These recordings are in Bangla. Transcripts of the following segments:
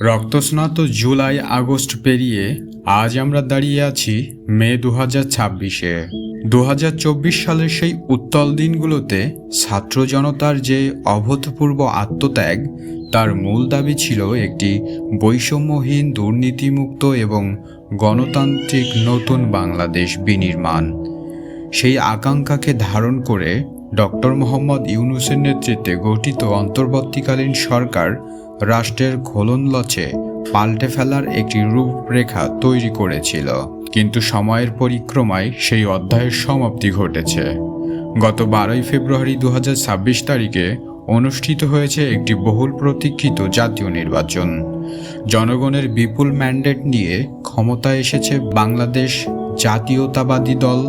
রক্তস্নাত জুলাই আগস্ট পেরিয়ে আজ আমরা দাঁড়িয়ে আছি মে 2026-এ। 2024 সালের সেই উত্তাল দিনগুলোতে ছাত্র জনতার যে অভূতপূর্ব আত্মত্যাগ, তার মূল দাবি ছিল একটি বৈষম্যহীন, দুর্নীতিমুক্ত এবং গণতান্ত্রিক নতুন বাংলাদেশ বিনির্মাণ। সেই আকাঙ্ক্ষাকে ধারণ করে ডক্টর মোহাম্মদ ইউনূসের নেতৃত্বে গঠিত অন্তর্বর্তীকালীন সরকার রাষ্ট্রের ঘোলনলচে পাল্টে ফেলার একটি রূপরেখা তৈরি করেছিল। কিন্তু সময়ের পরিক্রমায় সেই অধ্যায়ের সমাপ্তি ঘটেছে। গত 12ই ফেব্রুয়ারি 2026 তারিখে অনুষ্ঠিত হয়েছে একটি বহুল প্রতীক্ষিত জাতীয় নির্বাচন। জনগণের বিপুল ম্যান্ডেট নিয়ে ক্ষমতায় এসেছে বাংলাদেশ জাতীয়তাবাদী দল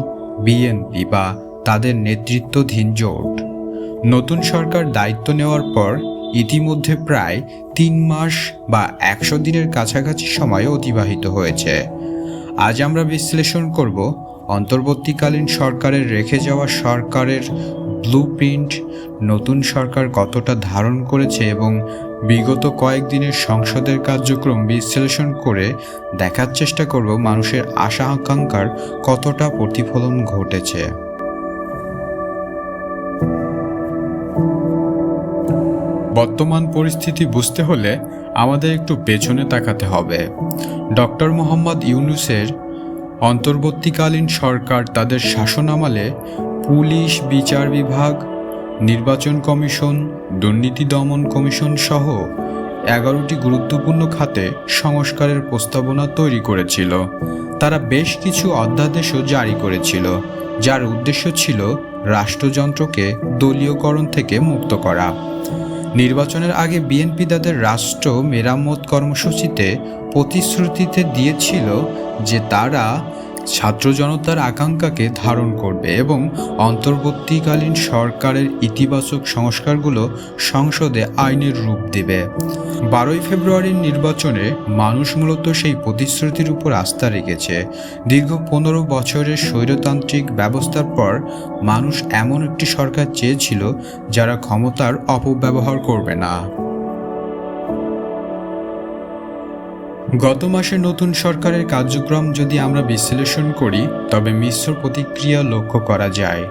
বিএনপি বা তাদের নেতৃত্বাধীন জোট। নতুন সরকার দায়িত্ব নেওয়ার পর ইতিমধ্যে প্রায় 3 মাস বা 100 দিনের কাছাকাছি সময় অতিবাহিত হয়েছে। আজ আমরা বিশ্লেষণ করব অন্তর্বর্তীকালীন সরকারের রেখে যাওয়া সরকারের ব্লুপ্রিন্ট, নতুন সরকার কতটা ধারণ করেছে এবং বিগত কয়েকদিনের সংসদের কার্যক্রম বিশ্লেষণ করে দেখার চেষ্টা করব মানুষের আশা আকাঙ্ক্ষার কতটা প্রতিফলন ঘটেছে। বর্তমান পরিস্থিতি বুঝতে হলে আমাদের একটু পেছনে তাকাতে হবে। ডক্টর মোহাম্মদ ইউনূসের অন্তর্বর্তীকালীন সরকার তাদের শাসনামলে পুলিশ, বিচার বিভাগ, নির্বাচন কমিশন, দুর্নীতি দমন কমিশন সহ 11টি গুরুত্বপূর্ণ খাতে সংস্কারের প্রস্তাবনা তৈরি করেছিল। তারা বেশ কিছু অধ্যাদেশও জারি করেছিল, যার উদ্দেশ্য ছিল রাষ্ট্রযন্ত্রকে দলীয়করণ থেকে মুক্ত করা। নির্বাচনের আগে বিএনপি তাদের রাষ্ট্র মেরামত কর্মসূচিতে প্রতিশ্রুতিতে দিয়েছিল যে তারা ছাত্র জনতার আকাঙ্ক্ষাকে ধারণ করবে এবং অন্তর্বর্তীকালীন সরকারের ইতিবাচক সংস্কারগুলো সংসদে আইনের রূপ দেবে। 12ই ফেব্রুয়ারির নির্বাচনে মানুষ মূলত সেই প্রতিশ্রুতির উপর আস্থা রেখেছে। দীর্ঘ 15 বছরের স্বৈরতান্ত্রিক ব্যবস্থার পর মানুষ এমন একটি সরকার চেয়েছিল যারা ক্ষমতার অপব্যবহার করবে না। গত মাসে নতুন সরকারের কার্যক্রম যদি আমরা বিশ্লেষণ করি তবে মিশ্র প্রতিক্রিয়া লক্ষ্য করা যায়।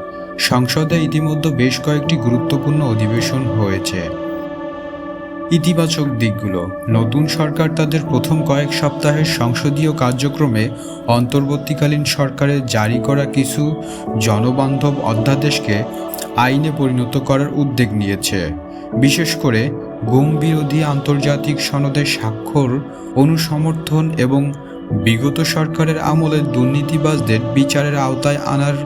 সংসদে ইতিমধ্যে বেশ কয়েকটি গুরুত্বপূর্ণ অধিবেশন হয়েছে। ইতিবাচক দিকগুলো: নতুন সরকার তাদের প্রথম কয়েক সপ্তাহের সংসদীয় কার্যক্রমে অন্তর্বর্তীকালীন সরকারের জারি করা কিছু জনবান্ধব অধ্যাদেশকে আইনে পরিণত করার উদ্যোগ নিয়েছে। বিশেষ করে গুম বিরোধী আন্তর্জাতিক সনদের স্বাক্ষর, অনুসমর্থন এবং বিগত সরকারের আমলে দুর্নীতিবাজদের বিচারের আওতায় আনার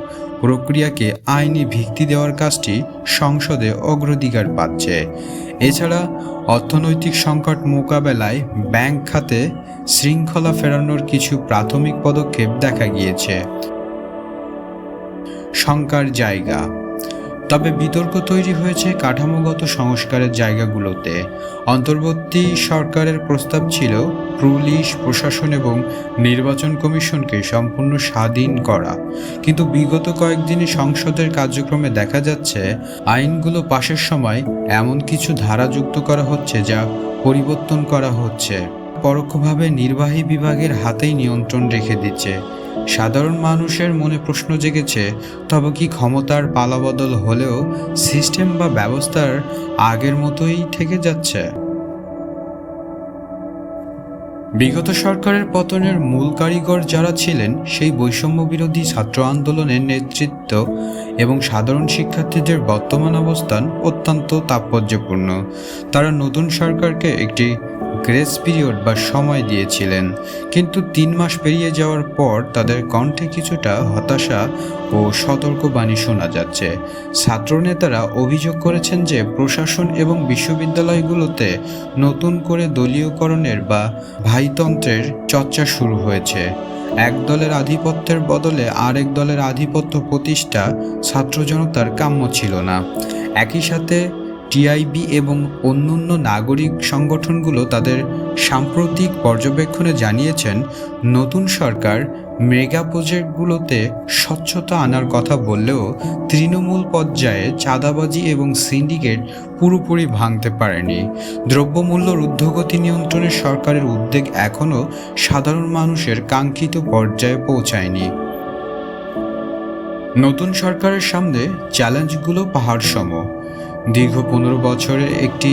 প্রক্রিয়াকে আইনি ভিত্তি দেওয়ার কাজটি সংসদে অগ্রাধিকার পাচ্ছে। এছাড়া অর্থনৈতিক সংকট মোকাবেলায় ব্যাংক খাতে শৃঙ্খলা ফেরানোর কিছু প্রাথমিক পদক্ষেপ দেখা গিয়েছে। শঙ্কার জায়গা: তবে বিতর্ক তৈরি হয়েছে কাঠামোগত সংস্কারের জায়গাগুলোতে। অন্তর্বর্তী সরকারের প্রস্তাব ছিল পুলিশ, প্রশাসন এবং নির্বাচন কমিশনকে সম্পূর্ণ স্বাধীন করা, কিন্তু বিগত কয়েকদিনে সংসদের কার্যক্রমে দেখা যাচ্ছে আইনগুলো পাশের সময় এমন কিছু ধারা যুক্ত করা হচ্ছে যা পরিবর্তন করা হচ্ছে, পরোক্ষভাবে নির্বাহী বিভাগের হাতেই নিয়ন্ত্রণ রেখে দিচ্ছে। সাধারণ মানুষের মনে প্রশ্ন জেগেছে, তবে কি ক্ষমতার পালাবদল হলেও সিস্টেম বা ব্যবস্থার আগের মতোই থেকে যাচ্ছে? বিগত সরকারের পতনের মূল কারিগর যারা ছিলেন, সেই বৈষম্য বিরোধী ছাত্র আন্দোলনের নেতৃত্ব এবং সাধারণ শিক্ষার্থীদের বর্তমান অবস্থান অত্যন্ত তাৎপর্যপূর্ণ। তারা নতুন সরকারকে একটি গ্রেস পিরিয়ড বা সময় দিয়েছিলেন, কিন্তু 3 মাস পেরিয়ে যাওয়ার পর তাদের কণ্ঠে কিছুটা হতাশা ও সতর্কবাণী শোনা যাচ্ছে। ছাত্রনেতারা অভিযোগ করেছেন যে প্রশাসন এবং বিশ্ববিদ্যালয়গুলোতে নতুন করে দলীয়করণের বা ভাইতন্ত্রের চর্চা শুরু হয়েছে। এক দলের আধিপত্যের বদলে আরেক দলের আধিপত্য প্রতিষ্ঠা ছাত্র জনতার কাম্য ছিল না। একই সাথে টিআইবি এবং অন্যান্য নাগরিক সংগঠনগুলো তাদের সাম্প্রতিক পর্যবেক্ষণে জানিয়েছেন, নতুন সরকার মেগা প্রজেক্টগুলোতে স্বচ্ছতা আনার কথা বললেও তৃণমূল পর্যায়ে চাঁদাবাজি এবং সিন্ডিকেট পুরোপুরি ভাঙতে পারেনি। দ্রব্যমূল্যর ঊর্ধ্বগতি নিয়ন্ত্রণে সরকারের উদ্যোগ এখনও সাধারণ মানুষের কাঙ্ক্ষিত পর্যায়ে পৌঁছায়নি। নতুন সরকারের সামনে চ্যালেঞ্জগুলো পাহাড়সম। দীর্ঘ 15 বছরের একটি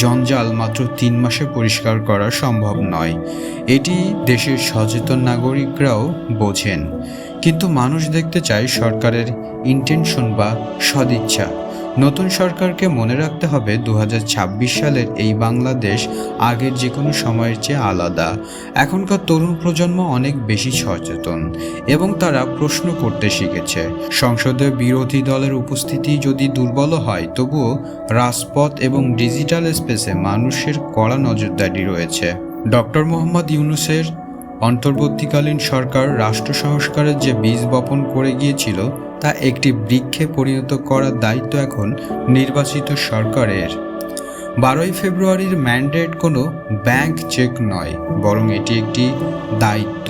জঞ্জাল মাত্র 3 মাসে পরিষ্কার করা সম্ভব নয়, এটি দেশের সচেতন নাগরিকরাও বোঝেন। কিন্তু মানুষ দেখতে চায় সরকারের ইন্টেনশন বা সদিচ্ছা। নতুন সরকারকে মনে রাখতে হবে 2026 সালের এই বাংলাদেশ আগের যে কোনো সময়ের চেয়ে আলাদা। এখনকার তরুণ প্রজন্ম অনেক বেশি সচেতন এবং তারা প্রশ্ন করতে শিখেছে। সংসদে বিরোধী দলের উপস্থিতি যদি দুর্বল হয়, তবুও রাজপথ এবং ডিজিটাল স্পেসে মানুষের কড়া নজরদারি রয়েছে। ডক্টর মোহাম্মদ ইউনূসের অন্তর্বর্তীকালীন সরকার রাষ্ট্র সংস্কারের যে বীজ বপন করে গিয়েছিল তা একটি বৃক্ষে পরিণত করার দায়িত্ব এখন নির্বাচিত সরকারের। 12ই ফেব্রুয়ারির ম্যান্ডেট কোনো ব্যাংক চেক নয়, বরং এটি একটি দায়িত্ব।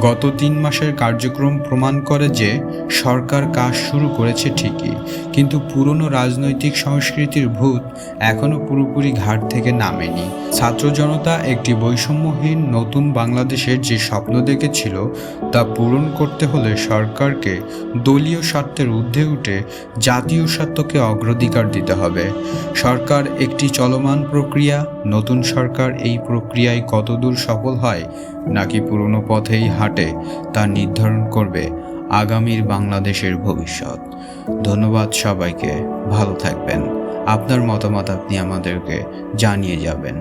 গত 3 মাসের কার্যক্রম প্রমাণ করে যে সরকার কাজ শুরু করেছে ঠিকই, কিন্তু পুরনো রাজনৈতিক সংস্কৃতির ভূত এখনও পুরোপুরি ঘাট থেকে নামেনি। ছাত্র জনতা একটি বৈষম্যহীন নতুন বাংলাদেশের যে স্বপ্ন দেখেছিল তা পূরণ করতে হলে সরকারকে দলীয় স্বার্থের ঊর্ধ্বে উঠে জাতীয় স্বার্থকে অগ্রাধিকার দিতে হবে। সরকার একটি চলমান প্রক্রিয়া, নতুন সরকার এই প্রক্রিয়ায় কতদূর সফল হয় নাকি পুরনো পথেই হাঁটে তা নির্ধারণ করবে আগামীর বাংলাদেশের ভবিষ্যৎ। ধন্যবাদ সবাইকে, ভালো থাকবেন। আপনার মতামত আপনি আমাদেরকে জানিয়ে যাবেন।